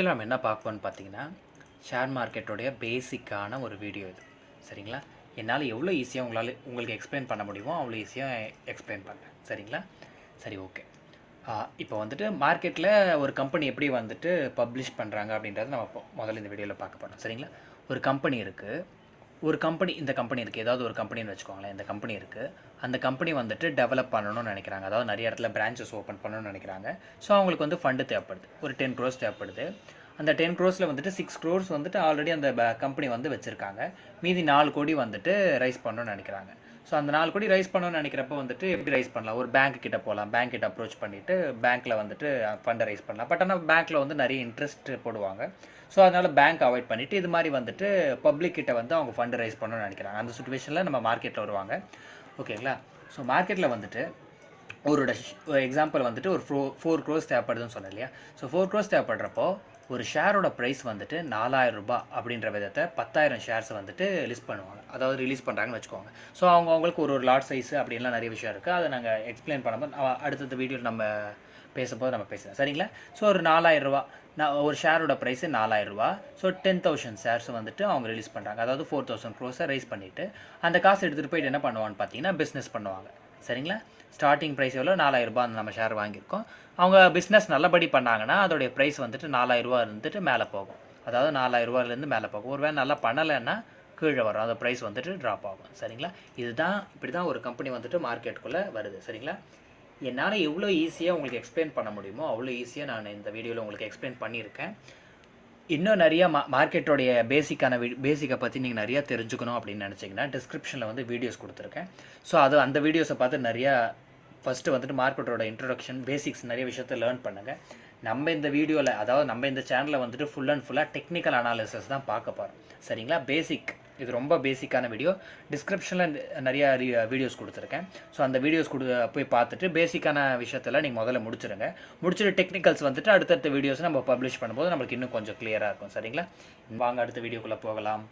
வீடியோவில் நம்ம என்ன பார்ப்போம்னு பார்த்தீங்கன்னா, ஷேர் மார்க்கெட்டோடைய பேசிக்கான ஒரு வீடியோ இது. சரிங்களா? என்னால் எவ்வளோ ஈஸியாக உங்களுக்கு எக்ஸ்பிளைன் பண்ண முடியுமோ அவ்வளோ ஈஸியாக எக்ஸ்பிளைன் பண்ணுறேன். சரிங்களா? சரி, ஓகே. இப்போ வந்துட்டு மார்க்கெட்டில் ஒரு கம்பெனி எப்படி வந்துட்டு பப்ளிஷ் பண்ணுறாங்க அப்படின்றத நம்ம முதல்ல இந்த வீடியோவில் பார்க்க போகிறோம். சரிங்களா? ஒரு கம்பெனி இருக்குது. இந்த கம்பெனி இருக்குது. ஏதாவது ஒரு கம்பெனின்னு வச்சுக்கோங்களேன். இந்த கம்பெனி இருக்குது. அந்த கம்பெனி வந்துட்டு டெவலப் பண்ணணும்னு நினைக்கிறாங்க. அதாவது நிறைய இடத்துல பிரான்ச்சஸ் ஓப்பன் பண்ணணும்னு நினைக்கிறாங்க. ஸோ அவங்களுக்கு வந்து ஃபண்டு தேவைப்படுது. ஒரு 10 crores தேவைப்படுது. அந்த 10 crores வந்துட்டு 6 crores வந்துட்டு ஆல்ரெடி அந்த கம்பெனி வந்து வச்சுருக்காங்க. மீதி 4 கோடி வந்துட்டு ரைஸ் பண்ணணும்னு நினைக்கிறாங்க. ஸோ அந்த 4 கோடி ரைஸ் பண்ணணும்னு நினைக்கிறப்ப வந்துட்டு எப்படி ரைஸ் பண்ணலாம்? ஒரு பேங்க் கிட்ட போகலாம். பேங்க் கிட்ட அப்ரோச் பண்ணிவிட்டு பேங்க்கில் வந்துட்டு ஃபண்டை ரைஸ் பண்ணலாம். பட் ஆனால் பேங்க்கில் வந்து நிறைய இன்ட்ரெஸ்ட் போடுவாங்க. ஸோ அதனால் பேங்க் அவாய்ட் பண்ணிவிட்டு இது மாதிரி வந்துட்டு பப்ளிக் கிட்ட வந்து அவங்க ஃபண்டு ரைஸ் பண்ணணும்னு நினைக்கிறாங்க. அந்த சுச்சுவேஷனில் நம்ம மார்க்கெட்டில் வருவாங்க. ஓகேங்களா? ஸோ மார்க்கெட்டில் வந்துட்டு ஒரு எக்ஸாம்பிள் வந்துட்டு ஒரு 4 crores தேவைப்படுதுன்னு சொன்னேன் இல்லையா? ஸோ 4 crores தேவைப்படுறப்போ ஒரு ஷேரோட ப்ரைஸ் வந்துட்டு 4000 ரூபாய் அப்படின்ற விதத்தை 10,000 ஷேர்ஸ் வந்துட்டு லிஸ்ட் பண்ணுவாங்க. அதாவது ரிலீஸ் பண்ணுறாங்கன்னு வச்சுக்கோங்க. ஸோ அவங்களுக்கு ஒரு லாட் சைஸு அப்படின்லாம் நிறைய விஷயம் இருக்குது. அதை நாங்கள் எக்ஸ்பிளைன் பண்ணும்போது அடுத்த வீடியோவில் நம்ம பேசும்போது நம்ம பேசுகிறோம். சரிங்களா? ஸோ ஒரு 4000 ரூபா ஒரு ஷேரோட ப்ரைஸு 4000 ரூபா. ஸோ 10,000 ஷேர்ஸ் வந்துட்டு அவங்க ரிலீஸ் பண்ணுறாங்க. அதாவது 4,000 crores ரைஸ் பண்ணிவிட்டு அந்த காசு எடுத்துகிட்டு போயிட்டு என்ன பண்ணுவான்னு பார்த்தீங்கன்னா பிஸ்னஸ் பண்ணுவாங்க. சரிங்களா? ஸ்டார்டிங் ப்ரைஸ் எவ்வளோ? 4000 ரூபா நம்ம ஷேர் வாங்கியிருக்கோம். அவங்க பிஸ்னஸ் நல்லபடி பண்ணாங்கன்னா அதோடைய ப்ரைஸ் வந்துட்டு 4000 ரூபா இருந்துட்டு மேலே போகும். அதாவது 4000 ரூபாயிலேருந்து மேலே போகும். ஒரு வேளை நல்லா பண்ணலைன்னா கீழே வரும். அந்த ப்ரைஸ் வந்துட்டு ட்ராப் ஆகும். சரிங்களா? இப்படி தான் ஒரு கம்பெனி வந்துட்டு மார்க்கெட்டுக்குள்ளே வருது. சரிங்களா? என்னால் எவ்வளோ ஈஸியாக உங்களுக்கு எக்ஸ்பிளைன் பண்ண முடியுமோ அவ்வளோ ஈஸியாக நான் இந்த வீடியோவில் உங்களுக்கு எக்ஸ்பிளைன் பண்ணியிருக்கேன். இன்னும் நிறையா மார்க்கெட்டோடைய பேசிக்கை பற்றி நீங்கள் நிறையா தெரிஞ்சுக்கணும் அப்படின்னு நினச்சிங்கன்னா டிஸ்கிரிப்ஷனில் வந்து வீடியோஸ் கொடுத்துருக்கேன். ஸோ அந்த வீடியோஸை பார்த்து நிறையா ஃபஸ்ட்டு வந்துட்டு மார்க்கெட்டோட இன்ட்ரொடக்ஷன் பேசிக்ஸ் நிறைய விஷயத்தை லேர்ன் பண்ணுங்கள். நம்ம இந்த வீடியோவில் அதாவது நம்ம இந்த சேனலில் வந்துட்டு ஃபுல்லாக டெக்னிக்கல் அனாலிசிஸ் தான் பார்க்க போகிறோம். சரிங்களா? இது ரொம்ப பேசிக்கான வீடியோ. டிஸ்கிரிப்ஷனில் நிறையா வீடியோஸ் கொடுத்துருக்கேன். ஸோ அந்த வீடியோஸ் போய் பார்த்துட்டு பேசிக்கான விஷயத்தெல்லாம் நீங்கள் முதல்ல முடிச்சுட்டு டெக்னிக்கல்ஸ் வந்துட்டு அடுத்தடுத்த வீடியோஸ் நம்ம பப்ளிஷ் பண்ணும்போது நம்மளுக்கு இன்னும் கொஞ்சம் கிளியராக இருக்கும். சரிங்களா? வாங்க அடுத்த வீடியோக்குள்ளே போகலாம்.